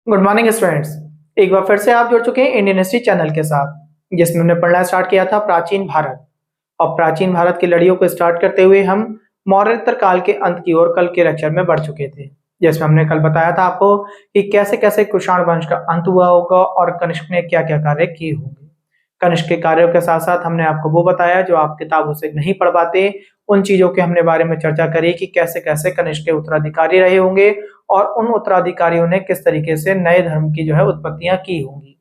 Good morning students. एक बार फिर से आप जुड़ चुके हैं इंडियन हिस्ट्री चैनल के साथ, जिसमें हमने पढ़ना स्टार्ट किया था प्राचीन भारत। और प्राचीन भारत की लड़ियों को स्टार्ट करते हुए हम मौर्योत्तर काल के अंत की ओर कल के लेक्चर में बढ़ चुके थे। जिसमें हमने कल बताया था आपको कि कैसे कैसे कुषाण वंश का अंत हुआ होगा और कनिष्क ने क्या क्या कार्य किए होंगे। कनिष्क के कार्यों के साथ साथ हमने आपको वो बताया जो आप किताबों से नहीं पढ़ पाते, उन चीजों के हमने बारे में चर्चा करी कि कैसे कैसे कनिष्क के उत्तराधिकारी रहे होंगे और उन उत्तराधिकारियों ने किस तरीके से नए धर्म की जो है उत्पत्तियां की होंगी।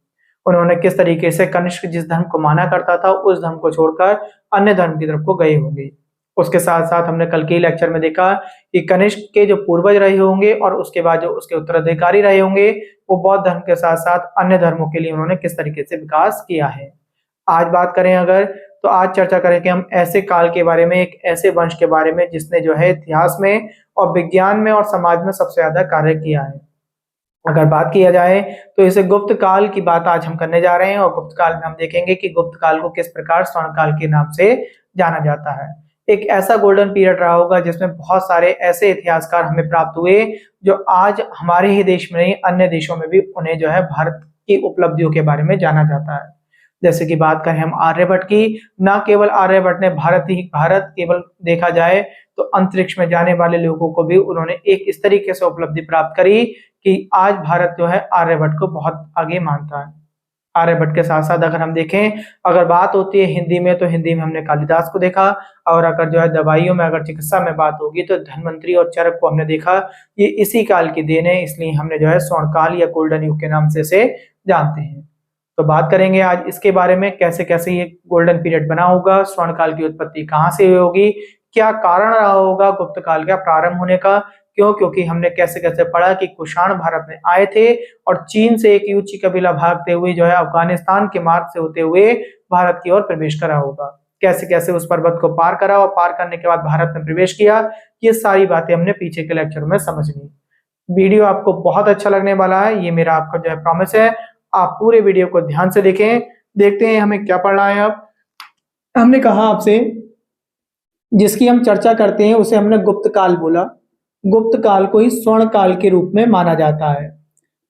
उन्होंने किस तरीके से कनिष्क जिस धर्म को माना करता था उस धर्म को छोड़कर अन्य धर्म की तरफ को गए होंगे। उसके साथ साथ हमने कल के लेक्चर में देखा कि कनिष्क के जो पूर्वज रहे होंगे और उसके बाद जो उसके उत्तराधिकारी रहे होंगे वो बौद्ध धर्म के साथ साथ अन्य धर्मों के लिए उन्होंने किस तरीके से विकास किया है। आज बात करें अगर, तो आज चर्चा करेंगे हम ऐसे काल के बारे में, एक ऐसे वंश के बारे में जिसने जो है इतिहास में और विज्ञान में और समाज में सबसे ज्यादा कार्य किया है। अगर बात किया जाए तो इसे गुप्त काल की बात आज हम करने जा रहे हैं और गुप्त काल में हम देखेंगे कि गुप्त काल को किस प्रकार स्वर्ण काल के नाम से जाना जाता है। एक ऐसा गोल्डन पीरियड रहा होगा जिसमें बहुत सारे ऐसे इतिहासकार हमें प्राप्त हुए जो आज हमारे ही देश में नहीं अन्य देशों में भी उन्हें जो है भारत की उपलब्धियों के बारे में जाना जाता है। जैसे कि बात करें हम आर्यभट्ट की, ना केवल आर्यभट्ट ने भारत केवल देखा जाए तो अंतरिक्ष में जाने वाले लोगों को भी उन्होंने एक इस तरीके से उपलब्धि प्राप्त करी कि आज भारत जो है आर्यभट्ट को बहुत आगे मानता है। आर्यभट्ट के साथ साथ अगर हम देखें, अगर बात होती है हिंदी में तो हिंदी में हमने कालिदास को देखा, और अगर जो है दवाइयों में अगर चिकित्सा में बात होगी तो धन्वंतरी और चरक को हमने देखा। ये इसी काल की देन है, इसलिए हमने जो है स्वर्ण काल या गोल्डन युग के नाम से इसे जानते हैं। तो बात करेंगे आज इसके बारे में कैसे कैसे ये गोल्डन पीरियड बना होगा, स्वर्ण काल की उत्पत्ति कहाँ से हुई होगी, क्या कारण रहा होगा गुप्त काल का प्रारंभ होने का। क्यों? क्योंकि हमने कैसे कैसे पढ़ा कि कुषाण भारत में आए थे और चीन से एक यूची कबीला भागते हुए जो है अफगानिस्तान के मार्ग से होते हुए भारत की ओर प्रवेश करा होगा। कैसे कैसे उस पर्वत को पार करा और पार करने के बाद भारत में प्रवेश किया, ये सारी बातें हमने पीछे के लेक्चर में समझनी। वीडियो आपको बहुत अच्छा लगने वाला है, ये मेरा आपका जो है प्रॉमिस है। आप पूरे वीडियो को ध्यान से देखें। देखते हैं हमें क्या पढ़ना है। अब हमने कहा आपसे जिसकी हम चर्चा करते हैं उसे हमने गुप्त काल बोला। गुप्त काल को ही स्वर्ण काल के रूप में माना जाता है।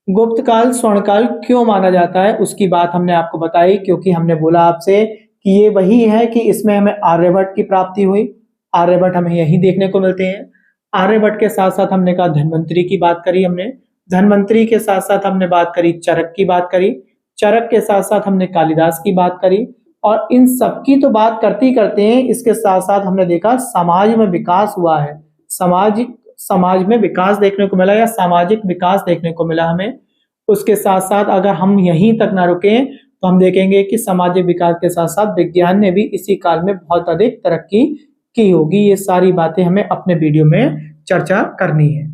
गुप्त काल स्वर्ण काल क्यों माना जाता है उसकी बात हमने आपको बताई, क्योंकि हमने बोला आपसे कि ये वही है कि इसमें हमें आर्यभट्ट की प्राप्ति हुई। आर्यभट्ट हमें यही देखने को मिलते हैं। आर्यभट्ट के साथ साथ हमने कहा धन्वंतरी की बात करी, हमने धन्वंतरी के साथ साथ हमने बात करी चरक की बात करी, चरक के साथ साथ हमने कालिदास की बात करी। और इन सब की तो बात करते ही करते हैं, इसके साथ साथ हमने देखा समाज में विकास हुआ है। समाज में विकास देखने को मिला या सामाजिक विकास देखने को मिला हमें। उसके साथ साथ अगर हम यहीं तक ना रुके तो हम देखेंगे कि सामाजिक विकास के साथ साथ विज्ञान ने भी इसी काल में बहुत अधिक तरक्की की होगी। ये सारी बातें हमें अपने वीडियो में चर्चा करनी है।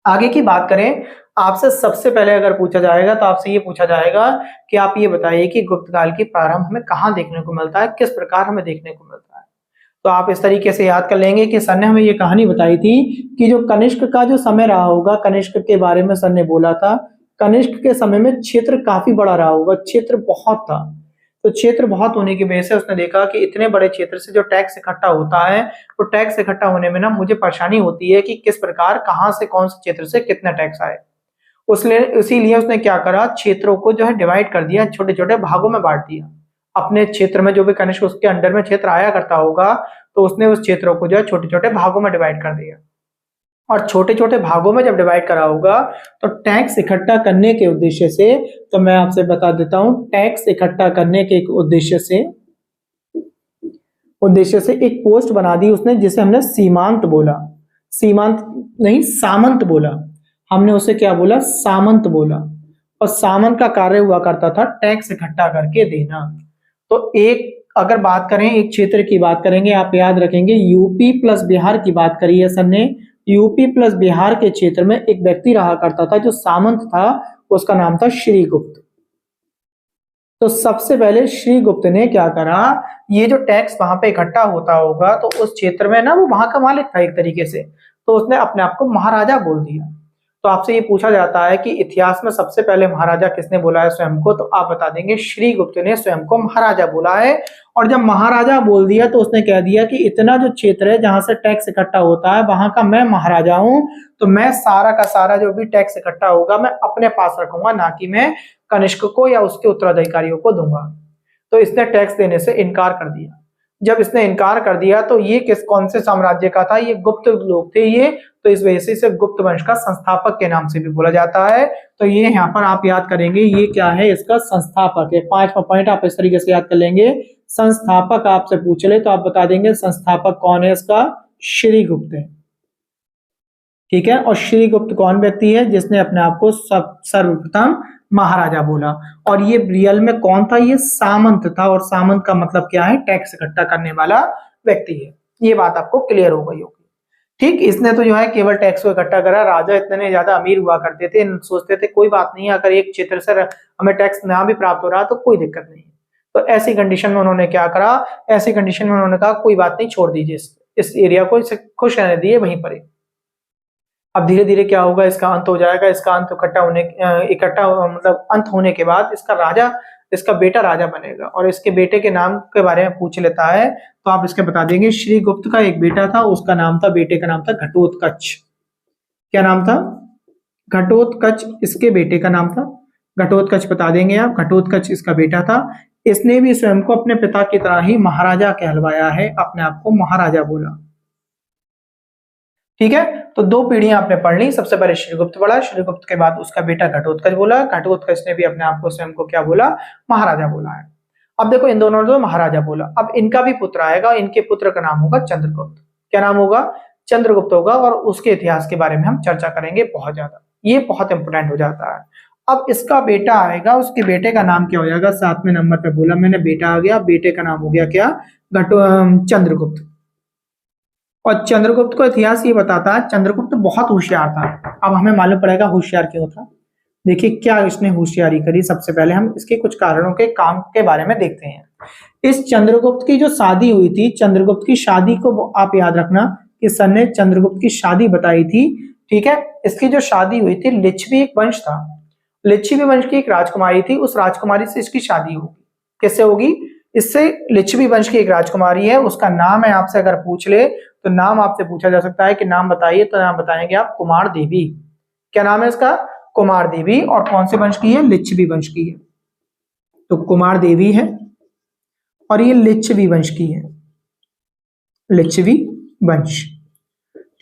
आगे की बात करें, आपसे सबसे पहले अगर पूछा जाएगा तो आपसे ये पूछा जाएगा कि आप ये बताइए कि गुप्त काल की प्रारंभ हमें कहाँ देखने को मिलता है, किस प्रकार हमें देखने को मिलता है। तो आप इस तरीके से याद कर लेंगे कि सर ने हमें ये कहानी बताई थी कि जो कनिष्क का जो समय रहा होगा, कनिष्क के बारे में सर ने बोला था कनिष्क के समय में क्षेत्र काफी बड़ा रहा होगा, क्षेत्र बहुत था। तो क्षेत्र बहुत होने की वजह से उसने देखा कि इतने बड़े क्षेत्र से जो टैक्स इकट्ठा होता है, तो टैक्स इकट्ठा होने में ना मुझे परेशानी होती है कि किस प्रकार कहाँ से कौन से क्षेत्र से कितना टैक्स आए। उसने इसीलिए उसने क्या करा, क्षेत्रों को जो है डिवाइड कर दिया, छोटे छोटे भागों में बांट दिया। अपने क्षेत्र में जो भी कनिष्क उसके अंडर में क्षेत्र आया करता होगा तो उसने उस क्षेत्रों को जो है छोटे छोटे भागों में डिवाइड कर दिया। और छोटे छोटे भागों में जब डिवाइड करा होगा तो टैक्स इकट्ठा करने के उद्देश्य से, तो मैं आपसे बता देता हूं, टैक्स इकट्ठा करने के उद्देश्य से एक पोस्ट बना दी उसने जिसे हमने सीमांत बोला। सीमांत नहीं, सामंत बोला। हमने उसे क्या बोला? सामंत बोला। और सामंत का कार्य हुआ करता था टैक्स इकट्ठा करके देना। तो एक अगर बात करें, एक क्षेत्र की बात करेंगे, आप याद रखेंगे यूपी प्लस बिहार की बात करी है सर ने। यूपी प्लस बिहार के क्षेत्र में एक व्यक्ति रहा करता था जो सामंत था, उसका नाम था श्रीगुप्त। तो सबसे पहले श्रीगुप्त ने क्या करा, ये जो टैक्स वहां पे इकट्ठा होता होगा तो उस क्षेत्र में ना वो वहां का मालिक था एक तरीके से, तो उसने अपने आप को महाराजा बोल दिया। तो आपसे ये पूछा जाता है कि इतिहास में सबसे पहले महाराजा किसने बोला है स्वयं को, तो आप बता देंगे श्रीगुप्त ने स्वयं को महाराजा बोला है। और जब महाराजा बोल दिया तो उसने कह दिया कि इतना जो क्षेत्र है जहां से टैक्स इकट्ठा होता है वहां का मैं महाराजा हूं, तो मैं सारा का सारा जो भी टैक्स इकट्ठा होगा मैं अपने पास रखूंगा, ना कि मैं कनिष्क को या उसके उत्तराधिकारियों को दूंगा। तो इसने टैक्स देने से इनकार कर दिया। जब इसने इनकार कर दिया तो ये कौन से साम्राज्य का था, ये गुप्त लोग थे ये, तो इस वजह से इसे गुप्त वंश का संस्थापक के नाम से भी बोला जाता है। तो ये यहाँ पर आप याद करेंगे, ये क्या है, इसका संस्थापक है। 5वां पॉइंट आप इस तरीके से याद कर लेंगे, संस्थापक आपसे पूछ ले तो आप बता देंगे संस्थापक कौन है इसका, श्रीगुप्त है। ठीक है, और श्रीगुप्त कौन व्यक्ति है, जिसने अपने आप को सर्वप्रथम महाराजा बोला। और ये रियल में कौन था, ये सामंत था, और सामंत का मतलब क्या है, टैक्स इकट्ठा करने वाला व्यक्ति है। ये बात आपको क्लियर हो गई होगी। ठीक, इसने तो जो है केवल टैक्स को इकट्ठा करा। राजा इतने ज्यादा अमीर हुआ करते थे, सोचते थे कोई बात नहीं, अगर एक क्षेत्र से हमें टैक्स ना भी प्राप्त हो रहा तो कोई दिक्कत नहीं। तो ऐसी कंडीशन में उन्होंने क्या करा, ऐसी कंडीशन में उन्होंने कहा कोई बात नहीं, छोड़ दीजिए इस एरिया को, इसे खुश रहने दिए वहीं पर। अब धीरे धीरे क्या होगा, इसका अंत हो जाएगा। इसका अंत मतलब अंत होने के बाद इसका बेटा राजा बनेगा, और इसके बेटे के नाम के बारे में पूछ लेता है तो आप इसके बता देंगे श्रीगुप्त का एक बेटा था, उसका नाम था, बेटे का नाम था घटोत्कच। क्या नाम था, घटोत्कच इसके बेटे का नाम था। घटोत्कच बता देंगे आप, घटोत्कच इसका बेटा था। इसने भी स्वयं को अपने पिता की तरह ही महाराजा कहलवाया है, अपने आप को महाराजा बोला। ठीक है, तो 2 पीढ़ियां आपने पढ़ ली। सबसे पहले श्रीगुप्त पढ़ा, श्रीगुप्त के बाद उसका बेटा घटोत्कच बोला, घटोत्कच ने भी अपने आप को स्वयं को क्या बोला, महाराजा बोला है। अब देखो इन दोनों ने तो महाराजा बोला, अब इनका भी पुत्र आएगा, इनके पुत्र का नाम होगा चंद्रगुप्त। क्या नाम होगा, चंद्रगुप्त होगा, और उसके इतिहास के बारे में हम चर्चा करेंगे बहुत ज्यादा, ये बहुत इंपोर्टेंट हो जाता है। अब इसका बेटा आएगा, उसके बेटे का नाम क्या हो जाएगा, 7वें नंबर पे बोला मैंने बेटा आ गया, बेटे का नाम हो गया क्या, चंद्रगुप्त। और चंद्रगुप्त को इतिहास ये बताता है चंद्रगुप्त बहुत होशियार था। अब हमें मालूम पड़ेगा होशियार क्यों था। देखिए क्या इसने होशियारी करी, सबसे पहले हम इसके कुछ कारणों के काम के बारे में देखते हैं। इस चंद्रगुप्त की जो शादी हुई थी, चंद्रगुप्त की शादी को आप याद रखना कि सर ने चंद्रगुप्त की शादी बताई थी। ठीक है, इसकी जो शादी हुई थी, लिच्छवी एक वंश था, लिच्छवी वंश की एक राजकुमारी थी, उस राजकुमारी से इसकी शादी होगी। कैसे होगी, इससे लिच्छवी वंश की एक राजकुमारी है, उसका नाम है, आपसे अगर पूछ ले तो नाम आपसे पूछा जा सकता है कि नाम बताइए, तो नाम बताएंगे आप कुमार देवी। क्या नाम है इसका, कुमार देवी। और कौन से वंश की है, लिच्छवी वंश की है। तो कुमार देवी है और ये लिच्छवी वंश की है, लिच्छवी वंश।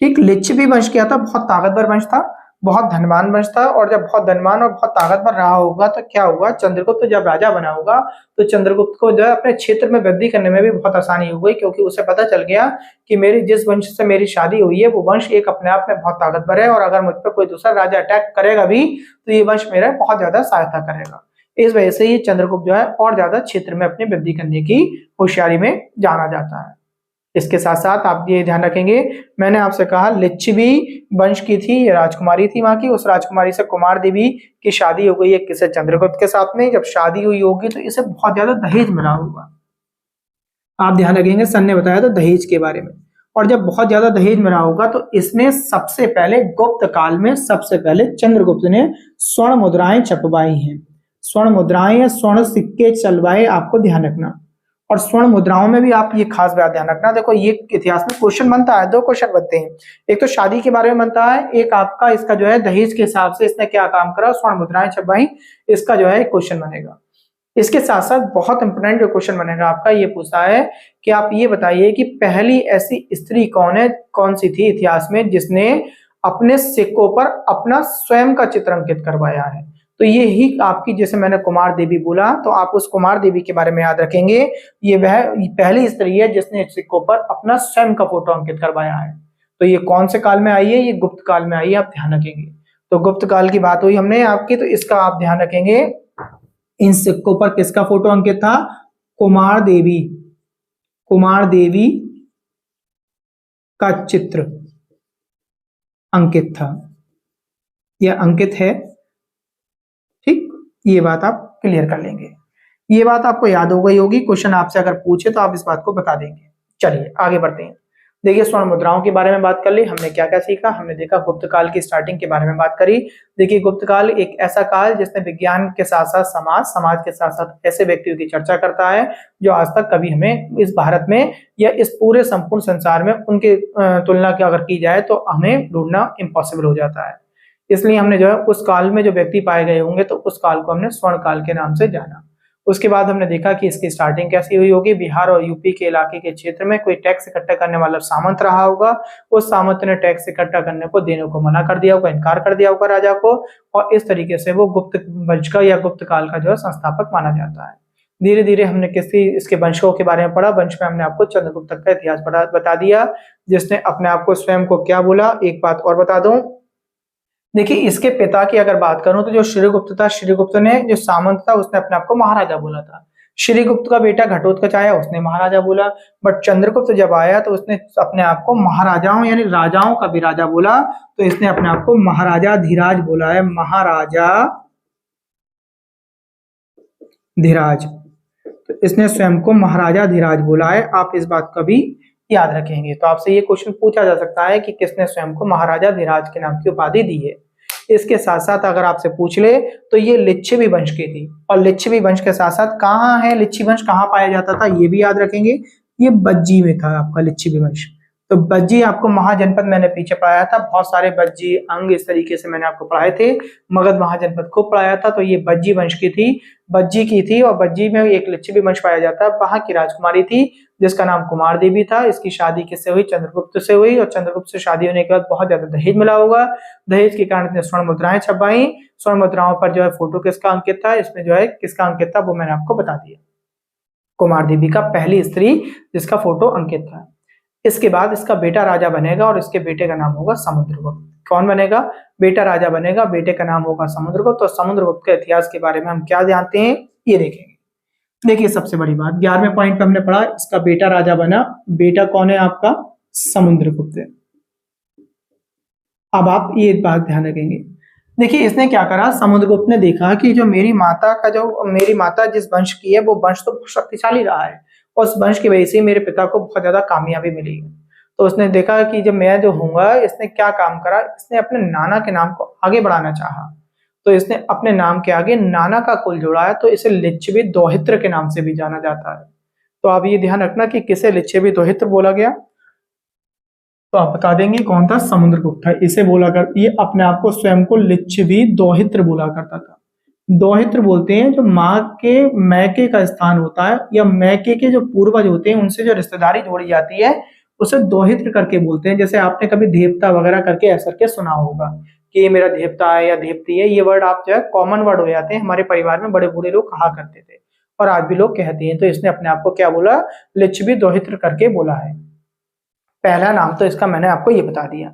ठीक, लिच्छवी वंश क्या था, बहुत ताकतवर वंश था, बहुत धनवान वंश था। और जब बहुत धनवान और बहुत ताकतवर रहा होगा तो क्या हुआ, चंद्रगुप्त जब राजा बना होगा तो चंद्रगुप्त को जो है अपने क्षेत्र में वृद्धि करने में भी बहुत आसानी हो गई, क्योंकि उसे पता चल गया कि मेरी जिस वंश से मेरी शादी हुई है वो वंश एक अपने आप में बहुत ताकतवर है, और अगर मुझ पर कोई दूसरा राजा अटैक करेगा भी तो ये वंश मेरा बहुत ज्यादा सहायता करेगा। इस वजह से ये चंद्रगुप्त जो है और ज्यादा क्षेत्र में अपनी वृद्धि करने की होशियारी में जाना जाता है। इसके साथ साथ आप ये ध्यान रखेंगे, मैंने आपसे कहा लिच्छवी वंश की थी, ये राजकुमारी थी वहां की, उस राजकुमारी से कुमार देवी की शादी हो गई है किसे, चंद्रगुप्त के साथ में। जब शादी हुई होगी तो इसे बहुत ज्यादा दहेज मिला होगा, आप ध्यान रखेंगे, सन ने बताया था दहेज के बारे में। और जब बहुत ज्यादा दहेज मिला होगा तो इसने सबसे पहले गुप्त काल में सबसे पहले चंद्रगुप्त ने स्वर्ण मुद्राएं छपवाई हैं, स्वर्ण मुद्राएं या स्वर्ण सिक्के चलवाए, आपको ध्यान रखना। और स्वर्ण मुद्राओं में भी आप ये खास बात ध्यान रखना, देखो ये इतिहास में क्वेश्चन बनता है, 2 क्वेश्चन बनते हैं, एक तो शादी के बारे में बनता है, एक आपका इसका जो है दहेज के हिसाब से इसने क्या काम करा, स्वर्ण मुद्राएं छपवाई, इसका जो है क्वेश्चन बनेगा। इसके साथ साथ बहुत इंपोर्टेंट जो क्वेश्चन बनेगा आपका, ये पूछता है कि आप ये बताइए कि पहली ऐसी स्त्री कौन है, कौन सी थी इतिहास में जिसने अपने सिक्कों पर अपना स्वयं का चित्र अंकित करवाया है। तो ये ही आपकी, जैसे मैंने कुमार देवी बोला, तो आप उस कुमार देवी के बारे में याद रखेंगे, ये वह पहली स्त्री है जिसने सिक्कों पर अपना स्वयं का फोटो अंकित करवाया है। तो ये कौन से काल में आई है, ये गुप्त काल में आई है, आप ध्यान रखेंगे। तो गुप्त काल की बात हुई हमने आपकी, तो इसका आप ध्यान रखेंगे, इन सिक्कों पर किसका फोटो अंकित था, कुमार देवी, कुमार देवी का चित्र अंकित था, यह अंकित है। ठीक, ये बात आप क्लियर कर लेंगे, ये बात आपको याद हो गई होगी, क्वेश्चन आपसे अगर पूछे तो आप इस बात को बता देंगे। चलिए आगे बढ़ते हैं। देखिए स्वर्ण मुद्राओं के बारे में बात कर ली हमने, क्या क्या सीखा, हमने देखा गुप्त काल की स्टार्टिंग के बारे में बात करी। देखिए गुप्त काल एक ऐसा काल जिसने विज्ञान के साथ साथ समाज के साथ साथ ऐसे व्यक्तियों की चर्चा करता है जो आज तक कभी हमें इस भारत में या इस पूरे संपूर्ण संसार में उनके तुलना की अगर की जाए तो हमें ढूंढना इम्पॉसिबल हो जाता है। इसलिए हमने जो है उस काल में जो व्यक्ति पाए गए होंगे तो उस काल को हमने स्वर्ण काल के नाम से जाना। उसके बाद हमने देखा कि इसकी स्टार्टिंग कैसी हुई होगी, बिहार और यूपी के इलाके के क्षेत्र में कोई टैक्स इकट्ठा करने वाला सामंत रहा होगा, उस सामंत ने टैक्स इकट्ठा करने को देने को मना कर दिया होगा, इनकार कर दिया होगा राजा को, और इस तरीके से वो गुप्त वंश का या गुप्त काल का जो है संस्थापक माना जाता है। धीरे धीरे हमने किसी इसके वंशों के बारे में पढ़ा। वंश में हमने आपको चंद्रगुप्त का इतिहास बता दिया, जिसने अपने आप को स्वयं को क्या बोला। एक बात और बता दूं, देखिए इसके पिता की अगर बात करूं तो जो श्रीगुप्त था, श्रीगुप्त ने जो सामंत था उसने अपने आप को महाराजा बोला था। श्रीगुप्त का बेटा घटोत्कच आया, उसने महाराजा बोला। बट चंद्रगुप्त जब आया तो उसने अपने आप को महाराजाओं यानी राजाओं का भी राजा बोला, तो इसने अपने आप को महाराजा धीराज बोला है, महाराजा धीराज। तो इसने स्वयं को महाराजा धीराज बोला है। आप इस बात को भी याद रखेंगे। तो आपसे ये क्वेश्चन पूछा जा सकता है कि किसने स्वयं को महाराजा धीराज के नाम की उपाधि दी है। इसके साथ साथ अगर आपसे पूछ ले तो ये लिच्छवी वंश की थी, और लिच्छवी वंश के साथ साथ कहाँ है लिच्छवी वंश, कहाँ पाया जाता था ये भी याद रखेंगे। ये बज्जी में था आपका लिच्छवी वंश। तो बज्जी आपको महाजनपद मैंने पीछे पढ़ाया था, बहुत सारे बज्जी अंग इस तरीके से मैंने आपको पढ़ाए थे। मगध महाजनपद को पढ़ाया था, तो ये बज्जी वंश की थी, बज्जी की थी। और बज्जी में एक लिच्छवी वंश पाया जाता है। वहां की राजकुमारी थी जिसका नाम कुमार देवी था। इसकी शादी किससे हुई, चंद्रगुप्त से हुई। और चंद्रगुप्त से शादी होने के बाद बहुत ज्यादा दहेज मिला होगा, दहेज के कारण इसने स्वर्ण मुद्राएं छपवाई। स्वर्ण मुद्राओं पर जो है फोटो किसका अंकित था, इसमें जो है किसका अंकित था वो मैंने आपको बता दिया, कुमार देवी का, पहली स्त्री जिसका फोटो अंकित था। इसके बाद इसका बेटा राजा बनेगा और इसके बेटे का नाम होगा समुद्रगुप्त। कौन बनेगा, बेटा राजा बनेगा, बेटे का नाम होगा समुद्रगुप्त। तो समुद्रगुप्त के इतिहास के बारे में हम क्या जानते हैं ये देखेंगे। देखिए सबसे बड़ी बात 11वें पॉइंट पे हमने पढ़ा, इसका बेटा राजा बना। बेटा कौन है आपका, समुद्रगुप्त। अब आप ये बात ध्यान रखेंगे। देखिए इसने क्या करा, समुद्रगुप्त ने देखा कि जो मेरी माता जिस वंश की है वो वंश तो शक्तिशाली रहा है, और उस वंश की वजह से मेरे पिता को बहुत ज्यादा कामयाबी मिली। तो उसने देखा कि जब मैं जो हूंगा, इसने क्या काम करा, इसने अपने नाना के नाम को आगे बढ़ाना चाहा। तो इसने अपने नाम के आगे नाना का कुल जोड़ा है, तो इसे लिच्छवी दोहित्र के नाम से भी जाना जाता है। तो आप ये ध्यान रखना कि किसे लिच्छवी दोहित्र बोला गया, तो आप बता देंगे कौन था, समुद्रगुप्त था। इसे बोला कर, ये अपने आप को स्वयं को लिच्छवी दोहित्र बोला करता था। दोहित्र बोलते हैं जो माँ के मैके का स्थान होता है, या मैके के जो पूर्वज होते हैं उनसे जो रिश्तेदारी जोड़ी जाती है उसे दोहित्र करके बोलते हैं। जैसे आपने कभी देवता वगैरह करके ऐसा करके सुना होगा कि ये मेरा देवता है या देवती है। ये वर्ड आप जो है कॉमन वर्ड हो जाते हैं, हमारे परिवार में बड़े बूढ़े लोग कहा करते थे और आज भी लोग कहते हैं। तो इसने अपने आप को क्या बोला, लिच्छवी दोहित्र करके बोला है। पहला नाम तो इसका मैंने आपको ये बता दिया।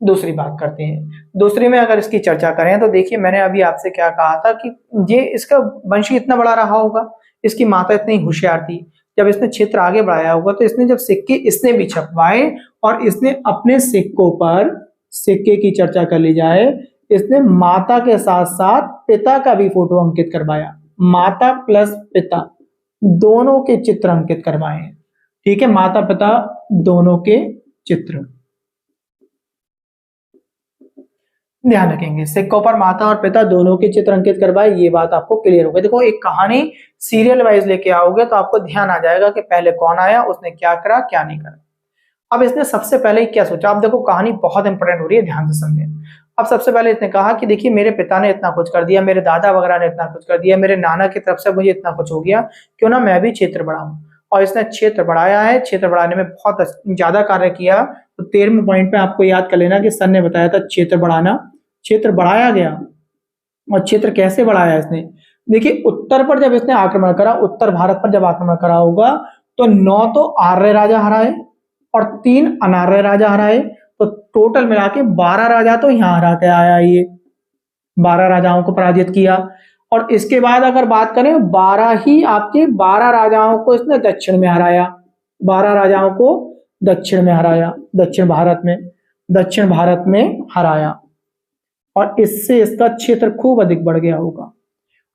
दूसरी बात करते हैं। दूसरी में अगर इसकी चर्चा करें तो देखिए मैंने अभी आपसे क्या कहा था कि ये इसका वंश इतना बड़ा रहा होगा, इसकी माता इतनी होशियार थी, जब इसने क्षेत्र आगे बढ़ाया होगा तो इसने जब सिक्के इसने भी छपवाए और इसने अपने सिक्कों पर, सिक्के की चर्चा कर ली जाए, इसने माता के साथ साथ पिता का भी फोटो अंकित करवाया। माता प्लस पिता दोनों के चित्र अंकित करवाए हैं। ठीक है, माता पिता दोनों के चित्र ध्यान रखेंगे। सिक्कों पर माता और पिता दोनों के चित्र अंकित करवाए, ये बात आपको क्लियर हो गई। देखो एक कहानी सीरियल वाइज लेके आओगे तो आपको ध्यान आ जाएगा कि पहले कौन आया, उसने क्या करा क्या नहीं करा। अब इसने सबसे पहले क्या सोचा, आप देखो कहानी बहुत इंपॉर्टेंट हो रही है, ध्यान से समझें। अब सबसे पहले इसने कहा कि देखिए मेरे पिता ने इतना कुछ कर दिया, मेरे दादा वगैरह ने इतना कुछ कर दिया, मेरे नाना की तरफ से मुझे इतना कुछ हो गया, क्यों ना मैं भी क्षेत्र बढ़ाऊं। और इसने क्षेत्र बढ़ाया है, क्षेत्र बढ़ाने में बहुत ज्यादा कार्य किया। तो 13वें पॉइंट पे आपको याद कर लेना कि सर ने बताया था क्षेत्र बढ़ाना, क्षेत्र बढ़ाया गया। और क्षेत्र कैसे बढ़ाया इसने, देखिए उत्तर पर जब इसने आक्रमण करा, उत्तर भारत पर जब आक्रमण करा होगा तो 9 तो आर्य राजा हराए और 3 अनार्य राजा हराए, तो टोटल मिला के 12 राजा तो यहाँ हरा के आया। ये 12 राजाओं को पराजित किया। और इसके बाद अगर बात करें 12 राजाओं को इसने दक्षिण में हराया, 12 राजाओं को दक्षिण में हराया, दक्षिण भारत में हराया। और इससे इसका क्षेत्र खूब अधिक बढ़ गया होगा।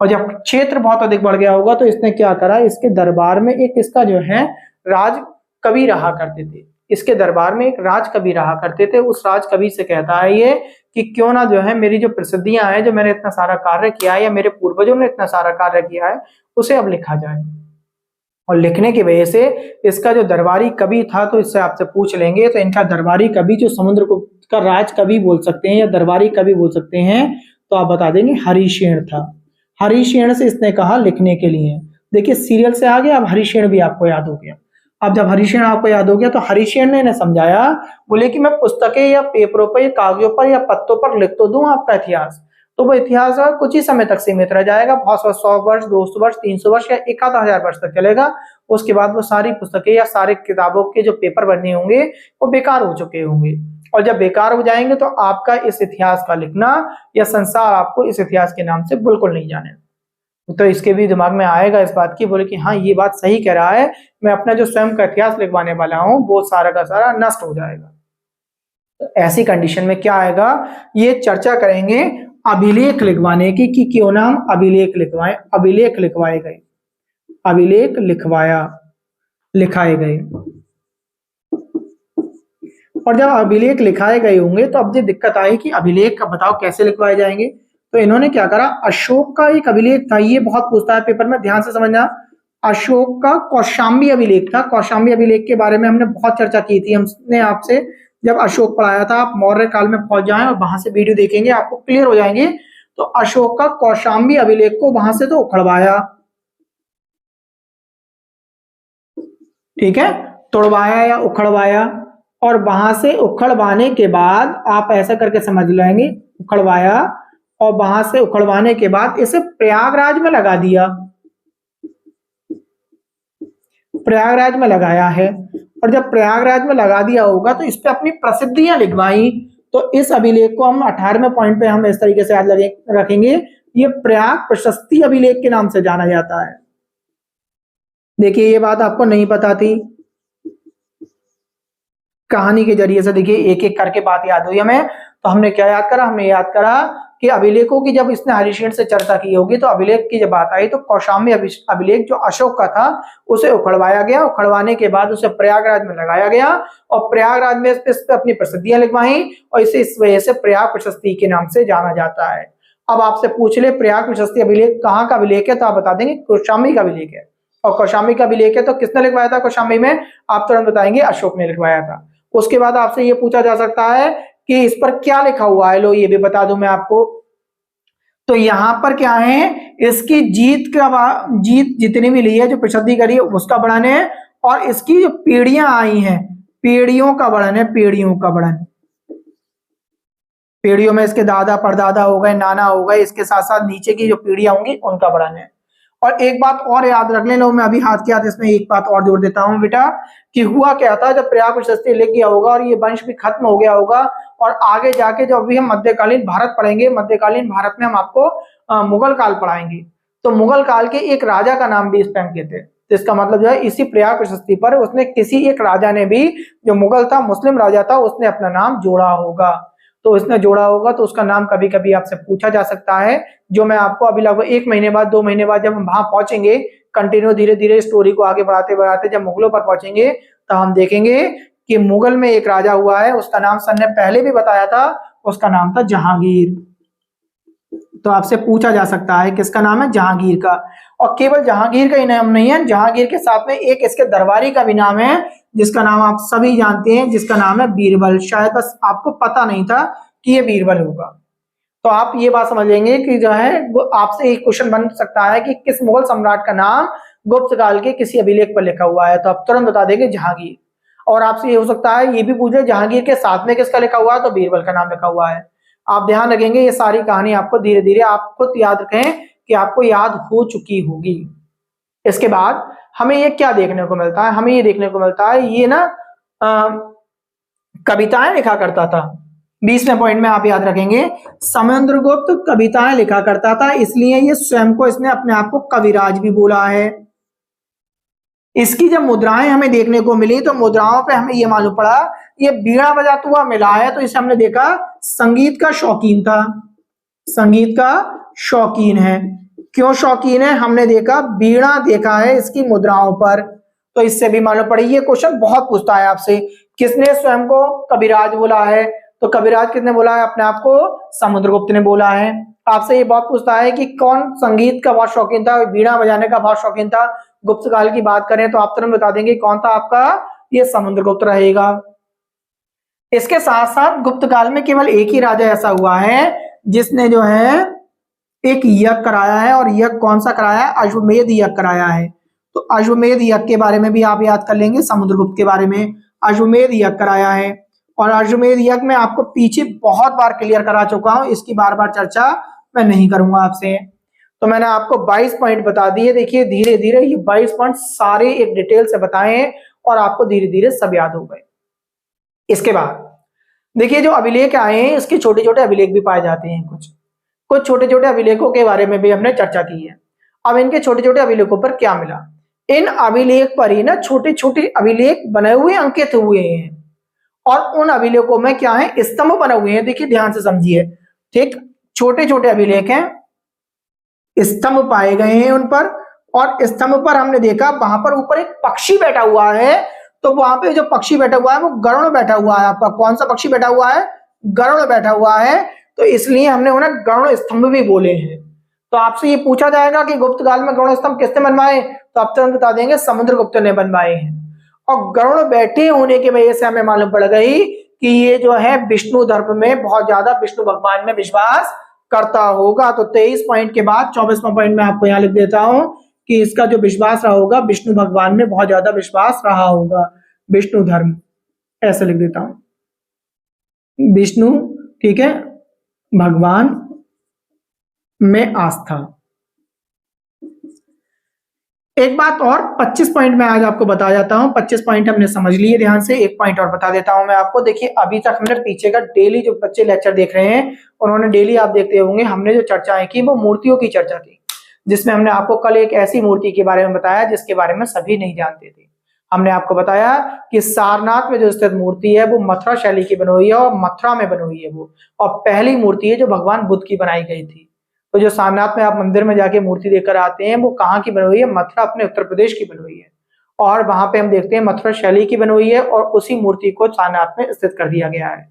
और जब क्षेत्र बहुत अधिक बढ़ गया होगा तो इसने क्या करा, इसके दरबार में एक इसका जो है राज कवि रहा करते थे। इसके दरबार में एक राजकवि रहा करते थे। उस राजकवि से कहता है ये कि क्यों ना जो है मेरी जो प्रसिद्धियां हैं, जो मैंने इतना सारा कार्य किया है या मेरे पूर्वजों ने इतना सारा कार्य किया है, उसे अब लिखा जाए। और लिखने की वजह से इसका जो दरबारी कवि था, तो इससे आपसे पूछ लेंगे, तो इनका दरबारी कवि जो समुद्रगुप्त का राज कवि बोल सकते हैं या दरबारी कवि बोल सकते हैं, तो आप बता देंगे हरिशेन था। हरिशेन से इसने कहा लिखने के लिए। देखिए सीरियल से आ गया, अब हरिशेन भी आपको याद हो गया। अब जब हरिशेन आपको याद हो गया, तो हरिशेन ने इन्हें समझाया, बोले कि मैं पुस्तकें या पेपरों पर या कागजों पर या पत्तों पर लिख तो दूं आपका इतिहास, तो वो इतिहास कुछ ही समय तक सीमित रह जाएगा, बहुत 100 वर्ष, 200 वर्ष, 300 वर्ष या 1000 वर्ष तक चलेगा। उसके बाद वो सारी पुस्तकें या सारे किताबों के जो पेपर बनने होंगे वो बेकार हो चुके होंगे, और जब बेकार हो जाएंगे तो आपका इस इतिहास का लिखना या संसार आपको इस इतिहास के नाम से बिल्कुल नहीं जाने। तो इसके भी दिमाग में आएगा इस बात की, बोले कि हाँ ये बात सही कह रहा है, मैं अपना जो स्वयं का इतिहास लिखवाने वाला हूँ वो सारा का सारा नष्ट हो जाएगा। तो ऐसी कंडीशन में क्या आएगा, ये चर्चा करेंगे अभिलेख लिखवाने की, कि क्यों ना हम अभिलेख लिखवाएं। अभिलेख लिखवाए गए, अभिलेख लिखवाया, लिखाए गए। और जब अभिलेख लिखाए गए होंगे तो अब ये दिक्कत आई कि अभिलेख का बताओ कैसे लिखवाए जाएंगे। तो इन्होंने क्या करा, अशोक का एक अभिलेख था, ये बहुत पूछता है पेपर में, ध्यान से समझना। अशोक का कौशाम्बी अभिलेख था। कौशाम्बी अभिलेख के बारे में हमने बहुत चर्चा की थी, हमने आपसे जब अशोक पढ़ाया था। आप मौर्य काल में पहुंच जाएं और वहां से वीडियो देखेंगे, आपको क्लियर हो जाएंगे। तो अशोक का कौशाम्बी अभिलेख को वहां से तो उखड़वाया, ठीक है, तोड़वाया या उखड़वाया, और वहां से उखड़वाने के बाद आप ऐसा करके समझ लेंगे, उखड़वाया और वहां से उखड़वाने के बाद इसे प्रयागराज में लगा दिया, प्रयागराज में लगाया है। और जब प्रयागराज में लगा दिया होगा तो इस पे अपनी प्रसिद्धियां लिखवाई। तो इस अभिलेख को हम 18वें पॉइंट पे हम इस तरीके से याद रखेंगे, ये प्रयाग प्रशस्ति अभिलेख के नाम से जाना जाता है। देखिए ये बात आपको नहीं पता थी, कहानी के जरिए से देखिए एक एक करके बात याद हुई हमें। तो हमने क्या याद करा, हमने याद करा कि अभिलेखों की जब इसने हरिशेन से चर्चा की होगी, तो अभिलेख की जब बात आई तो कौशाम्बी अभिलेख जो अशोक का था उसे उखड़वाया गया। उखड़वाने के बाद उसे प्रयागराज में लगाया गया और प्रयागराज में इस पे अपनी प्रसिद्धियां लिखवाई, और इसे इस वजह से प्रयाग प्रशस्ति के नाम से जाना जाता है। अब आपसे पूछ ले प्रयाग प्रशस्ति अभिलेख कहाँ का अभिलेख है, तो आप बता देंगे कौशाम्बी का अभिलेख है। और कौशाम्बी का अभिलेख है तो किसने लिखवाया था कौशाम्बी में, आप तुरंत बताएंगे अशोक ने लिखवाया था। उसके बाद आपसे ये पूछा जा सकता है कि इस पर क्या लिखा हुआ है, लो ये भी बता दूं मैं आपको। तो यहां पर क्या है, इसकी जीत जितनी भी ली है, जो प्रसिद्धि करी है उसका वर्णन है, और इसकी जो पीढ़ियां आई हैं, पीढ़ियों का वर्णन है, पीढ़ियों का वर्णन। पीढ़ियों में इसके दादा परदादा हो गए, नाना हो गए, इसके साथ साथ नीचे की जो पीढ़ियां होंगी उनका वर्णन है। और एक बात और याद रख लें, मैं अभी हाथ के हाथ इसमें एक बात और जोड़ देता हूं बेटा, कि हुआ क्या था जब प्रयाग प्रशस्ति लिख गया होगा और ये वंश भी खत्म हो गया होगा, और आगे जाके जब भी हम मध्यकालीन भारत पढ़ेंगे, मध्यकालीन भारत में हम आपको मुगल काल पढ़ाएंगे, तो मुगल काल के एक राजा का नाम भी इस पे अंकित है। तो इसका मतलब जो है इसी प्रयाग प्रशस्ति पर उसने किसी एक राजा ने भी, जो मुगल था, मुस्लिम राजा था, उसने अपना नाम जोड़ा होगा। तो इसने जोड़ा होगा तो उसका नाम कभी कभी आपसे पूछा जा सकता है, जो मैं आपको अभी लगभग 1 महीने बाद 2 महीने बाद जब हम वहां पहुंचेंगे, कंटिन्यू धीरे धीरे स्टोरी को आगे बढ़ाते बढ़ाते जब मुगलों पर पहुंचेंगे, तो हम देखेंगे कि मुगल में एक राजा हुआ है, उसका नाम सर ने पहले भी बताया था, उसका नाम था जहांगीर। तो आपसे पूछा जा सकता है किसका नाम है, जहांगीर का। और केवल जहांगीर का ही नाम नहीं है, जहांगीर के साथ में एक इसके दरबारी का भी नाम है, जिसका नाम आप सभी जानते हैं, जिसका नाम है बीरबल। शायद बस आपको पता नहीं था कि ये बीरबल होगा। तो आप ये बात समझ लेंगे कि जो है आपसे एक क्वेश्चन बन सकता है कि किस मुगल सम्राट का नाम गुप्त काल के किसी अभिलेख पर लिखा हुआ है, तो आप तुरंत बता देंगे जहांगीर। और आपसे ये हो सकता है ये भी पूछे जहांगीर के साथ में किसका लिखा हुआ है, तो बीरबल का नाम लिखा हुआ है। आप ध्यान रखेंगे, ये सारी कहानी आपको धीरे धीरे आप खुद याद रखें कि आपको याद हो चुकी होगी। इसके बाद हमें ये क्या देखने को मिलता है, हमें ये देखने को मिलता है ये ना कविताएं लिखा करता था। 20वें पॉइंट में आप याद रखेंगे, समुद्रगुप्त कविताएं लिखा करता था, इसलिए ये स्वयं को इसने अपने आप को कविराज भी बोला है। इसकी जब मुद्राएं हमें देखने को मिली तो मुद्राओं पे हमें ये मालूम पड़ा ये बीड़ा बजाता हुआ मिला है, तो इसे हमने देखा संगीत का शौकीन था, संगीत का शौकीन है। क्यों शौकीन है, हमने देखा बीड़ा देखा है इसकी मुद्राओं पर, तो इससे भी मालूम पड़ी। ये क्वेश्चन बहुत पूछता है आपसे किसने स्वयं को कविराज बोला है? तो कविराज किसने बोला है अपने आप को? समुद्रगुप्त ने बोला है। आपसे ये बहुत पूछता है कि कौन संगीत का बहुत शौकीन था, वीणा बजाने का बहुत शौकीन था। गुप्त काल की बात करें तो आप तुरंत बता देंगे कौन था आपका? ये समुद्रगुप्त रहेगा। इसके साथ साथ गुप्त काल में केवल एक ही राजा ऐसा हुआ है जिसने जो है एक यज्ञ कराया है, और यज्ञ कौन सा कराया है? अश्वमेध यज्ञ कराया है। तो अश्वमेध यज्ञ के बारे में भी आप याद कर लेंगे, समुद्रगुप्त के बारे में अश्वमेध यज्ञ कराया है। और अश्वमेध यज्ञ में आपको पीछे बहुत बार क्लियर करा चुका हूं, इसकी बार बार चर्चा मैं नहीं करूंगा आपसे। तो मैंने आपको 22 पॉइंट बता दिए। देखिए धीरे धीरे ये 22 पॉइंट सारे एक डिटेल से बताए हैं और आपको धीरे धीरे सब याद हो गए। इसके बाद देखिए जो अभिलेख आए हैं इसके छोटे छोटे अभिलेख भी पाए जाते हैं। कुछ छोटे छोटे अभिलेखों के बारे में भी हमने चर्चा की है। अब इनके छोटे छोटे अभिलेखों पर क्या मिला? इन अभिलेख पर ही ना छोटे छोटे अभिलेख बने हुए अंकित हुए हैं, और उन अभिलेखों में क्या है? स्तंभ बने हुए हैं। देखिए ध्यान से समझिए, ठीक, छोटे छोटे अभिलेख हैं, स्तंभ पाए गए हैं उन पर, और स्तंभ पर हमने देखा वहां पर ऊपर एक पक्षी बैठा हुआ है। तो वहां पे जो पक्षी बैठा हुआ है वो गरुड़ बैठा हुआ है। आपका कौन सा पक्षी बैठा हुआ है? गरुड़ बैठा हुआ है। तो इसलिए हमने उन्हें गरुड़ स्तंभ भी बोले हैं। तो आपसे ये पूछा जाएगा कि गुप्त काल में गरुड़ स्तंभ किसने बनवाए? तो आप तुरंत बता देंगे समुद्रगुप्त ने बनवाए हैं। और गरुड़ बैठे होने की वजह से हमें मालूम पड़ गई कि ये जो है विष्णु धर्म में बहुत ज्यादा विष्णु भगवान में विश्वास करता होगा। तो 23 पॉइंट के बाद 24वां पॉइंट में आपको यहाँ लिख देता हूं कि इसका जो विश्वास रहा होगा विष्णु भगवान में बहुत ज्यादा विश्वास रहा होगा। विष्णु धर्म ऐसे लिख देता हूं, विष्णु, ठीक है, भगवान में आस्था। एक बात और 25 पॉइंट में आज आपको बता जाता हूं। 25 पॉइंट हमने समझ लिए ध्यान से। एक पॉइंट और बता देता हूं मैं आपको। देखिए अभी तक हमने पीछे का डेली जो बच्चे लेक्चर देख रहे हैं उन्होंने डेली आप देखते होंगे हमने जो चर्चाएं की वो मूर्तियों की चर्चा की, जिसमें हमने आपको कल एक ऐसी मूर्ति के बारे में बताया जिसके बारे में सभी नहीं जानते थे। हमने आपको बताया कि सारनाथ में जो स्थित मूर्ति है वो मथुरा शैली की बनी हुई है और मथुरा में बनी हुई है वो, और पहली मूर्ति है जो भगवान बुद्ध की बनाई गई थी। तो जो सारनाथ में आप मंदिर में जाके मूर्ति देखकर आते हैं वो कहाँ की बनी हुई है? मथुरा, अपने उत्तर प्रदेश की बनी हुई है। और वहां पे हम देखते हैं मथुरा शैली की बनी हुई है और उसी मूर्ति को सारनाथ में स्थित कर दिया गया है।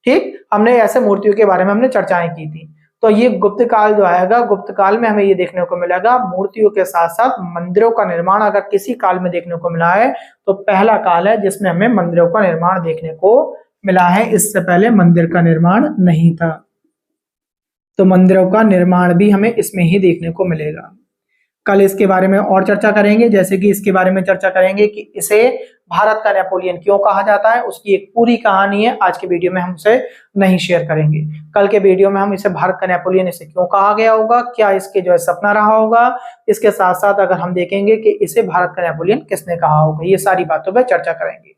ठीक, हमने ऐसे मूर्तियों के बारे में हमने चर्चाएं की थी। तो ये गुप्त काल जो आएगा, गुप्त काल में हमें ये देखने को मिलेगा मूर्तियों के साथ साथ मंदिरों का निर्माण अगर किसी काल में देखने को मिला है तो पहला काल है जिसमें हमें मंदिरों का निर्माण देखने को मिला है। इससे पहले मंदिर का निर्माण नहीं था। तो मंदिरों का निर्माण भी हमें इसमें ही देखने को मिलेगा। कल इसके बारे में और चर्चा करेंगे, जैसे कि इसके बारे में चर्चा करेंगे कि इसे भारत का नेपोलियन क्यों कहा जाता है, उसकी एक पूरी कहानी है। आज के वीडियो में हम उसे नहीं शेयर करेंगे। कल के वीडियो में हम इसे भारत का नेपोलियन इसे क्यों कहा गया होगा, क्या इसके जो है सपना रहा होगा, इसके साथ साथ अगर हम देखेंगे कि इसे भारत का नेपोलियन किसने कहा होगा, ये सारी बातों पर चर्चा करेंगे।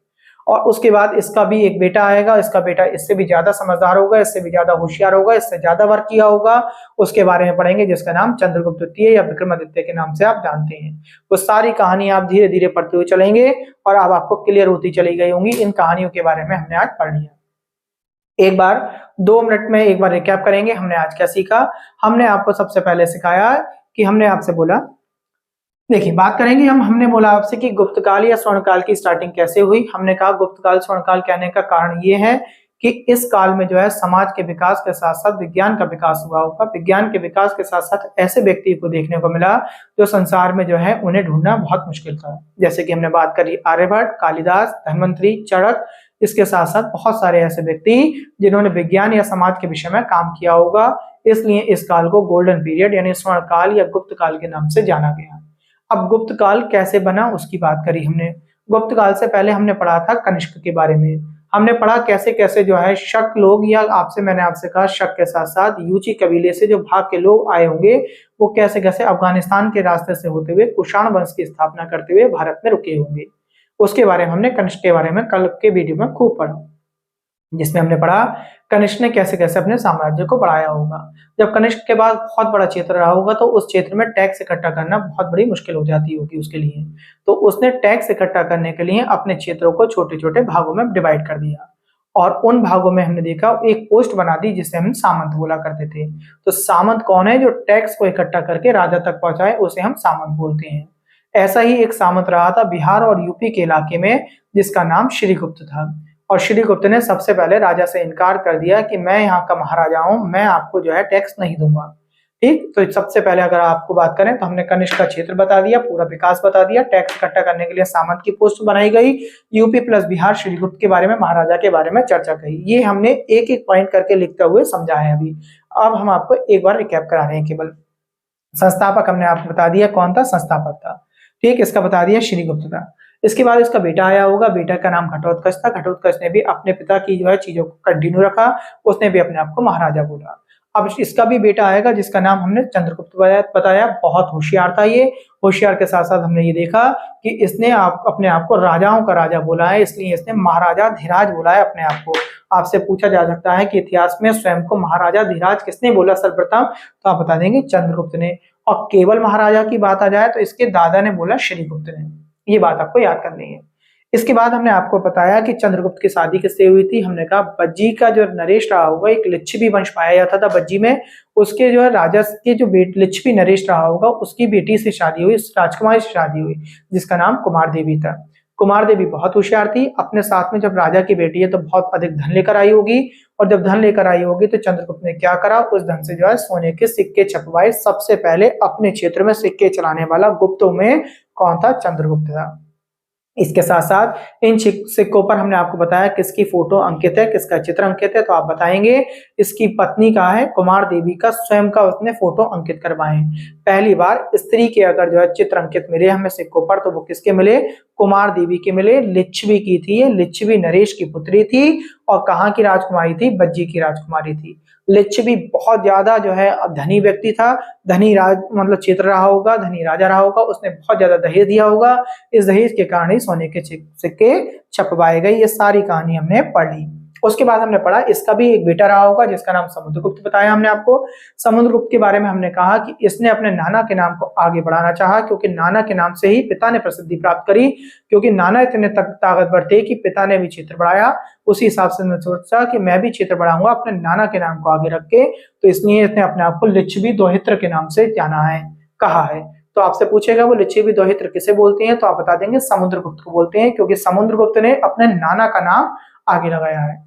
और उसके बाद इसका भी एक बेटा आएगा, इसका बेटा इससे भी ज्यादा समझदार होगा, इससे भी ज्यादा होशियार होगा, इससे ज्यादा वर्क किया होगा, उसके बारे में पढ़ेंगे जिसका नाम चंद्रगुप्त द्वितीय या विक्रमादित्य के नाम से आप जानते हैं। वो सारी कहानी आप धीरे धीरे पढ़ते हुए चलेंगे और अब आपको क्लियर होती चली गई होंगी। इन कहानियों के बारे में हमने आज पढ़ लिया। एक बार 2 मिनट में एक बार रिकैप करेंगे हमने आज क्या सीखा। हमने आपको सबसे पहले सिखाया कि हमने आपसे बोला, देखिए बात करेंगे हमने बोला आपसे कि गुप्तकाल या स्वर्णकाल की स्टार्टिंग कैसे हुई। हमने कहा गुप्तकाल स्वर्णकाल कहने का कारण ये है कि इस काल में जो है समाज के विकास के साथ साथ विज्ञान का विकास हुआ होगा। विज्ञान के विकास के साथ साथ ऐसे व्यक्ति को देखने को मिला जो संसार में जो है उन्हें ढूंढना बहुत मुश्किल था। जैसे कि हमने बात करी आर्यभट्ट, कालिदास, धन्वंतरी, चरक, इसके साथ साथ बहुत सारे ऐसे व्यक्ति जिन्होंने विज्ञान या समाज के विषय में काम किया होगा। इसलिए इस काल को गोल्डन पीरियड यानी स्वर्ण काल या गुप्त काल के नाम से जाना गया। अब गुप्त काल कैसे बना उसकी बात करी हमने। गुप्त काल से पहले हमने पढ़ा था कनिष्क के बारे में। हमने पढ़ा कैसे कैसे जो है शक लोग, या मैंने आपसे कहा शक के साथ साथ यूची कबीले से जो भाग के लोग आए होंगे वो कैसे कैसे अफगानिस्तान के रास्ते से होते हुए कुषाण वंश की स्थापना करते हुए भारत में रुके होंगे। उसके बारे में हमने कनिष्क के बारे में कल के वीडियो में खूब पढ़ा, जिसमें हमने पढ़ा कनिष्क ने कैसे कैसे अपने साम्राज्य को बढ़ाया होगा। जब कनिष्क के बाद बहुत बड़ा क्षेत्र रहा होगा तो उस क्षेत्र में टैक्स इकट्ठा करना बहुत बड़ी मुश्किल हो जाती होगी उसके लिए। तो उसने टैक्स इकट्ठा करने के लिए अपने क्षेत्रों को छोटे छोटे भागों में डिवाइड कर दिया और उन भागों में हमने देखा एक पोस्ट बना दी जिसे हम सामंत बोला करते थे। तो सामंत कौन है? जो टैक्स को इकट्ठा करके राजा तक पहुंचाए उसे हम सामंत बोलते हैं। ऐसा ही एक सामंत रहा था बिहार और यूपी के इलाके में जिसका नाम श्रीगुप्त था। और श्रीगुप्त ने सबसे पहले राजा से इनकार कर दिया कि मैं यहाँ का महाराजा हूँ, मैं आपको जो है टैक्स नहीं दूंगा। ठीक, तो सबसे पहले अगर आपको बात करें तो हमने कनिष्क का क्षेत्र बता दिया, पूरा विकास बता दिया, टैक्स इकट्ठा करने के लिए सामंत की पोस्ट बनाई गई, यूपी प्लस बिहार, श्रीगुप्त के बारे में, महाराजा के बारे में चर्चा कही। ये हमने एक एक पॉइंट करके लिखते हुए समझा है अभी। अब हम आपको एक बार रिकैप करा रहे हैं केवल। संस्थापक हमने आपको बता दिया कौन था, संस्थापक था। ठीक, इसका बता दिया श्रीगुप्त था। इसके बाद इसका बेटा आया होगा, बेटा का नाम घटोत्कच था। घटोत्कच ने भी अपने पिता की जो है चीजों को कंटिन्यू रखा, उसने भी अपने आप को महाराजा बोला। अब इसका भी बेटा आएगा जिसका नाम हमने चंद्रगुप्त बताया, बहुत होशियार था ये। होशियार के साथ साथ हमने ये देखा कि इसने अपने आप को राजाओं का राजा बोला है, इसलिए इसने महाराजा धीराज बोला है अपने आप को। आपसे पूछा जा सकता है कि इतिहास में स्वयं को महाराजा धीराज किसने बोला सर्वप्रथम, तो आप बता देंगे चंद्रगुप्त ने। और केवल महाराजा की बात आ जाए तो इसके दादा ने बोला श्रीगुप्त ने। ये बात आपको याद करनी है। इसके बाद हमने आपको बताया कि चंद्रगुप्त की शादी किससे हुई थी। हमने कहा बज्जी का जो नरेश रहा होगा, एक लिच्छवी वंश पाया जाता था बज्जी में, उसके जो है राजा के जो लिच्छवी नरेश रहा होगा उसकी बेटी से शादी हुई, राजकुमारी से शादी हुई, जिसका नाम कुमार देवी था। कुमार देवी बहुत होशियार थी, अपने साथ में जब राजा की बेटी है तो बहुत अधिक धन लेकर आई होगी, और जब धन लेकर आई होगी तो चंद्रगुप्त ने क्या करा, उस धन से जो है सोने के सिक्के छपवाए। सबसे पहले अपने क्षेत्र में सिक्के चलाने वाला गुप्तों में कौन था, चंद्रगुप्त था। इसके साथ साथ इन सिक्कों पर हमने आपको बताया किसकी फोटो अंकित है, किसका चित्र अंकित है, तो आप बताएंगे इसकी पत्नी का है, कुमार देवी का स्वयं का उसने फोटो अंकित करवाए। पहली बार स्त्री के अगर जो है चित्र अंकित मिले हमें सिक्कों पर तो वो किसके मिले, कुमार देवी के मिले। लिच्छवी की थी, ये लिच्छवी नरेश की पुत्री थी, और कहाँ की राजकुमारी थी, बज्जी की राजकुमारी थी। लिच्छवी बहुत ज्यादा जो है धनी व्यक्ति था, धनी राज मतलब क्षेत्र रहा होगा, धनी राजा रहा होगा, उसने बहुत ज्यादा दहेज दिया होगा, इस दहेज के कारण ही सोने के सिक्के छपवाए गए। ये सारी कहानी हमने पढ़ ली। उसके बाद हमने पढ़ा इसका भी एक बेटा रहा होगा जिसका नाम समुद्रगुप्त बताया हमने आपको। समुद्रगुप्त के बारे में हमने कहा कि इसने अपने नाना के नाम को आगे बढ़ाना चाहा, क्योंकि नाना के नाम से ही पिता ने प्रसिद्धि प्राप्त करी, क्योंकि नाना इतने ताकतवर थे कि पिता ने भी क्षेत्र बढ़ाया। उसी हिसाब से मैं सोचा कि मैं भी क्षेत्र बढ़ाऊंगा अपने नाना के नाम को आगे रख के, तो इसलिए इसने अपने आप को लिच्छवी दोहित्र के नाम से जाना है, कहा है। तो आपसे पूछेगा वो लिच्छवी दोहित्र किसे बोलते हैं, तो आप बता देंगे समुद्रगुप्त को बोलते हैं, क्योंकि समुद्रगुप्त ने अपने नाना का नाम आगे लगाया है।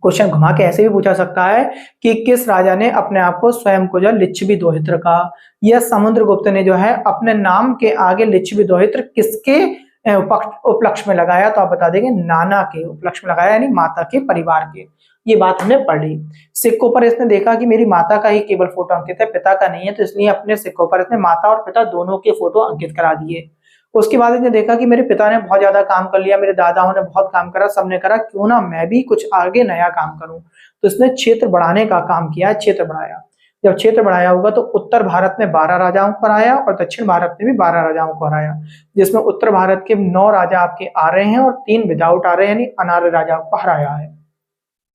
क्वेश्चन घुमा के ऐसे भी पूछा सकता है कि किस राजा ने अपने आप को स्वयं को जो लिच्छवी दोहित्र कहा, यह समुद्रगुप्त ने जो है अपने नाम के आगे लिच्छवी दोहित्र किसके उपलक्ष्य में लगाया, तो आप बता देंगे नाना के उपलक्ष्य में लगाया, यानी माता के परिवार के। ये बात हमने पढ़ ली। सिक्कों पर इसने देखा कि मेरी माता का ही केवल फोटो अंकित है, पिता का नहीं है, तो इसलिए अपने सिक्कों पर इसने माता और पिता दोनों के फोटो अंकित करा दिए। उसके बाद इसने देखा कि मेरे पिता ने बहुत ज्यादा काम कर लिया, मेरे दादाओं ने बहुत काम करा, सबने करा, क्यों ना मैं भी कुछ आगे नया काम करूं। तो इसने क्षेत्र बढ़ाने का काम किया, क्षेत्र बढ़ाया। जब क्षेत्र बढ़ाया होगा तो उत्तर भारत में 12 राजाओं को हराया और दक्षिण भारत में भी 12 राजाओं को हराया, जिसमें उत्तर भारत के 9 राजा आपके आ रहे हैं और 3 विदाउट आ रहे हैं, यानी अनार्य राजाओं को हराया है।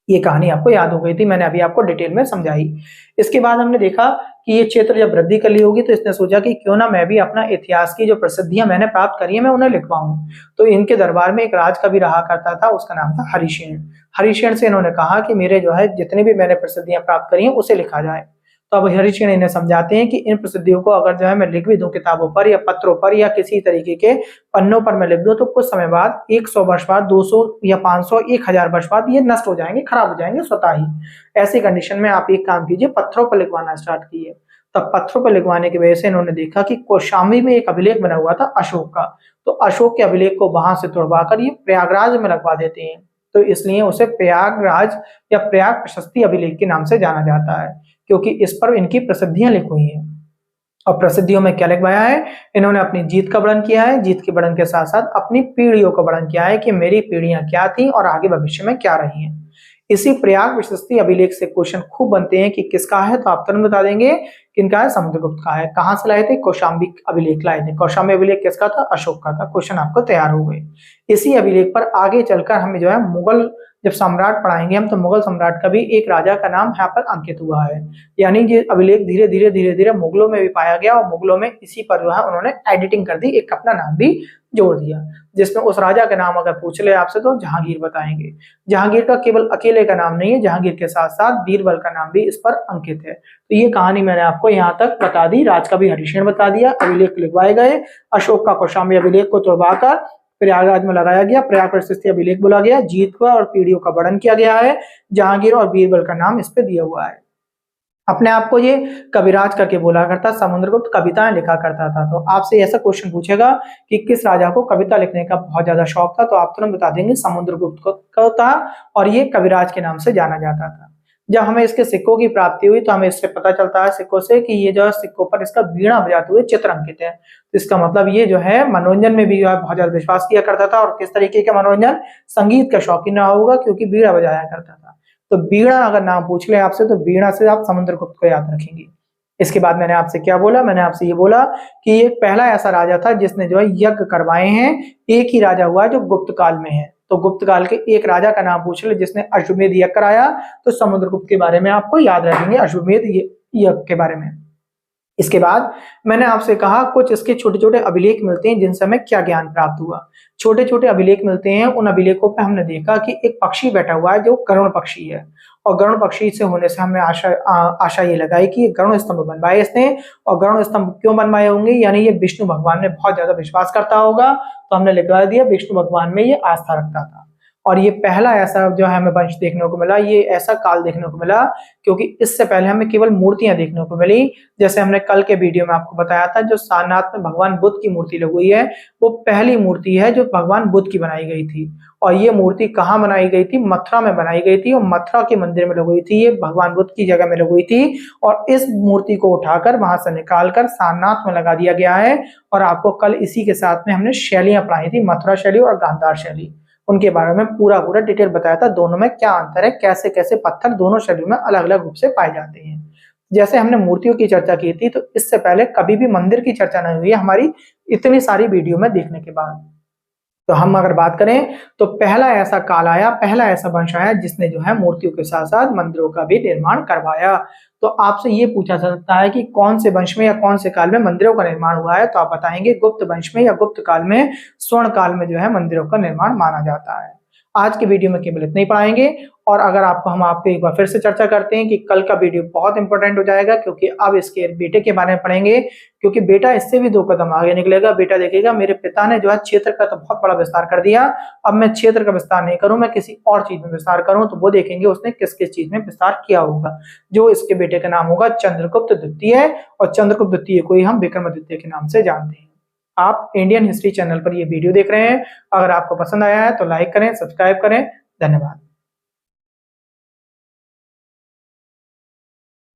ये कहानी आपको याद हो गई थी, मैंने अभी आपको डिटेल में समझाई। इसके बाद हमने देखा कि ये क्षेत्र जब वृद्धि कर ली होगी तो इसने सोचा कि क्यों ना मैं भी अपना इतिहास की जो प्रसिद्धियां मैंने प्राप्त करी है मैं उन्हें लिखवाऊं। तो इनके दरबार में एक राजकवि रहा करता था, उसका नाम था हरिशेन। हरिशेन से इन्होंने कहा कि मेरे जो है जितनी भी मैंने प्रसिद्धियां प्राप्त करी हैं उसे लिखा जाए। तो अब हरिशेन इन्हें समझाते हैं कि इन प्रसिद्धियों को अगर जो है मैं लिख भी दूं किताबों पर या पत्रों पर या किसी तरीके के पन्नों पर मैं लिख दूं तो कुछ समय बाद 100 वर्ष बाद 200 या 500 1000 वर्ष बाद ये नष्ट हो जाएंगे, खराब हो जाएंगे स्वतः ही। ऐसी कंडीशन में आप एक काम कीजिए, पत्थरों पर लिखवाना स्टार्ट कीजिए। तब पत्थरों पर लिखवाने की वजह से इन्होंने देखा कि कौशाम्बी में एक अभिलेख बना हुआ था अशोक का, तो अशोक के अभिलेख को वहां से तुड़वा कर ये प्रयागराज में लगवा देते हैं, तो इसलिए उसे प्रयागराज या प्रयाग प्रशस्ति अभिलेख के नाम से जाना जाता है, क्योंकि इस पर इनकी प्रसिद्धियां लिखी हुई हैं। और प्रसिद्धियों में क्या लिखवाया है, इन्होंने अपनी जीत का वर्णन किया है, जीत के वर्णन के साथ साथ अपनी पीढ़ियों का वर्णन किया है कि मेरी पीढ़ियां क्या थी और आगे भविष्य में क्या रही हैं। इसी प्रयाग प्रशस्ति अभिलेख से क्वेश्चन खूब बनते हैं कि किसका है, तो आप तुरंत बता देंगे किनका है, समुद्रगुप्त का है। कहां से लाए थे, कौशाम्बी अभिलेख लाए थे। कौशाम्बी अभिलेख किसका था, अशोक का था। क्वेश्चन आपको तैयार हो गए। इसी अभिलेख पर आगे चलकर हमें जो है मुगल जब सम्राट पढ़ाएंगे हम, तो मुगल सम्राट का भी एक राजा का नाम यहाँ पर अंकित हुआ है, यानी ये अभिलेख धीरे धीरे मुगलों में भी पाया गया और मुगलों में इसी पर जो है उन्होंने एडिटिंग कर दी, एक अपना नाम भी जोड़ दिया, जिसमें उस राजा का नाम अगर पूछ ले आपसे तो जहांगीर बताएंगे। जहांगीर का केवल अकेले का नाम नहीं है, जहांगीर के साथ साथ बीरबल का नाम भी इस पर अंकित है। तो ये कहानी मैंने आपको यहाँ तक बता दी, राजकवि हरिशेन बता दिया, अभिलेख लिखवाए गए, अशोक का कौशाम्बी अभिलेख को तुड़वाकर प्रयागराज में लगाया गया। प्रयाग प्रशस्ति अभिलेख बोला गया। जीत का और पीढ़ियों का वर्णन किया गया है। जहांगीर और बीरबल का नाम इस पे दिया हुआ है। अपने आप को ये कविराज करके बोला करता। समुद्रगुप्त कविताएं लिखा करता था। तो आपसे ऐसा क्वेश्चन पूछेगा कि किस राजा को कविता लिखने का बहुत ज्यादा शौक था, तो आप तुरंत बता देंगे समुद्रगुप्त को था, और ये कविराज के नाम से जाना जाता था। जब हमें इसके सिक्कों की प्राप्ति हुई तो हमें इससे पता चलता है सिक्कों से कि ये जो है सिक्कों पर इसका वीणा बजाते हुए चित्र अंकित है। तो इसका मतलब ये जो है मनोरंजन में भी जो है बहुत ज्यादा विश्वास किया करता था। और किस तरीके का मनोरंजन? संगीत का शौकीन रहा होगा, क्योंकि वीणा बजाया करता था। तो वीणा अगर नाम पूछ ले आपसे तो वीणा से आप समुद्रगुप्त को याद रखेंगे। इसके बाद मैंने आपसे क्या बोला? मैंने आपसे ये बोला कि ये पहला ऐसा राजा था जिसने जो है यज्ञ करवाए हैं। एक ही राजा हुआ है जो गुप्त काल में है। तो गुप्त काल के एक राजा का नाम पूछ ले जिसने अश्वमेध यज्ञ कराया, तो समुद्रगुप्त के बारे में आपको याद रखेंगे, अश्वमेध यज्ञ के बारे में। इसके बाद मैंने आपसे कहा कुछ इसके छोटे छोटे अभिलेख मिलते हैं जिनसे हमें क्या ज्ञान प्राप्त हुआ। छोटे छोटे अभिलेख मिलते हैं। उन अभिलेखों पे हमने देखा कि एक पक्षी बैठा हुआ है जो गरुड़ पक्षी है, और गरुड़ पक्षी से होने से हमने आशा ये लगाई कि ये गरुड़ स्तंभ बनवाए इसने। और गरुड़ स्तंभ क्यों बनवाए होंगे? यानी ये विष्णु भगवान में बहुत ज्यादा विश्वास करता होगा, तो हमने लिखवा दिया विष्णु भगवान में ये आस्था रखता था। और ये पहला ऐसा जो है हमें वंश देखने को मिला, ये ऐसा काल देखने को मिला, क्योंकि इससे पहले हमें केवल मूर्तियां देखने को मिली। जैसे हमने कल के वीडियो में आपको बताया था, जो सारनाथ में भगवान बुद्ध की मूर्ति लगी हुई है, वो पहली मूर्ति है जो भगवान बुद्ध की बनाई गई थी। और ये मूर्ति कहाँ बनाई गई थी? मथुरा में बनाई गई थी, और मथुरा के मंदिर में लगी हुई थी। ये भगवान बुद्ध की जगह में लगी हुई थी, और इस मूर्ति को उठाकर वहां से निकालकर सारनाथ में लगा दिया गया है। और आपको कल इसी के साथ में हमने शैलियां पढ़ाई थी, मथुरा शैली और गांधार शैली। उनके बारे में पूरा पूरा डिटेल बताया था, दोनों में क्या अंतर है, कैसे कैसे पत्थर दोनों शैलियों में अलग अलग रूप से पाए जाते हैं। जैसे हमने मूर्तियों की चर्चा की थी, तो इससे पहले कभी भी मंदिर की चर्चा नहीं हुई है हमारी इतनी सारी वीडियो में देखने के बाद। तो हम अगर बात करें तो पहला ऐसा काल आया, पहला ऐसा वंश आया जिसने जो है मूर्तियों के साथ साथ मंदिरों का भी निर्माण करवाया। तो आपसे ये पूछा जा सकता है कि कौन से वंश में या कौन से काल में मंदिरों का निर्माण हुआ है, तो आप बताएंगे गुप्त वंश में या गुप्त काल में, स्वर्ण काल में जो है मंदिरों का निर्माण माना जाता है। आज के वीडियो में केवल इतना ही पढ़ाएंगे। और अगर आपको एक बार फिर से चर्चा करते हैं कि कल का वीडियो बहुत इंपॉर्टेंट हो जाएगा, क्योंकि अब इसके बेटे के बारे में पढ़ेंगे, क्योंकि बेटा इससे भी 2 कदम आगे निकलेगा। बेटा देखेगा मेरे पिता ने जो है क्षेत्र का तो बहुत बड़ा विस्तार कर दिया, अब मैं क्षेत्र का विस्तार नहीं करूं, मैं किसी और चीज में विस्तार करूं। तो वो देखेंगे उसने किस किस चीज में विस्तार किया होगा। जो इसके बेटे का नाम होगा चंद्रगुप्त द्वितीय, और चंद्रगुप्त द्वितीय को ही हम विक्रमादित्य के नाम से जानते हैं। आप इंडियन हिस्ट्री चैनल पर ये वीडियो देख रहे हैं। अगर आपको पसंद आया है तो लाइक करें, सब्सक्राइब करें। धन्यवाद।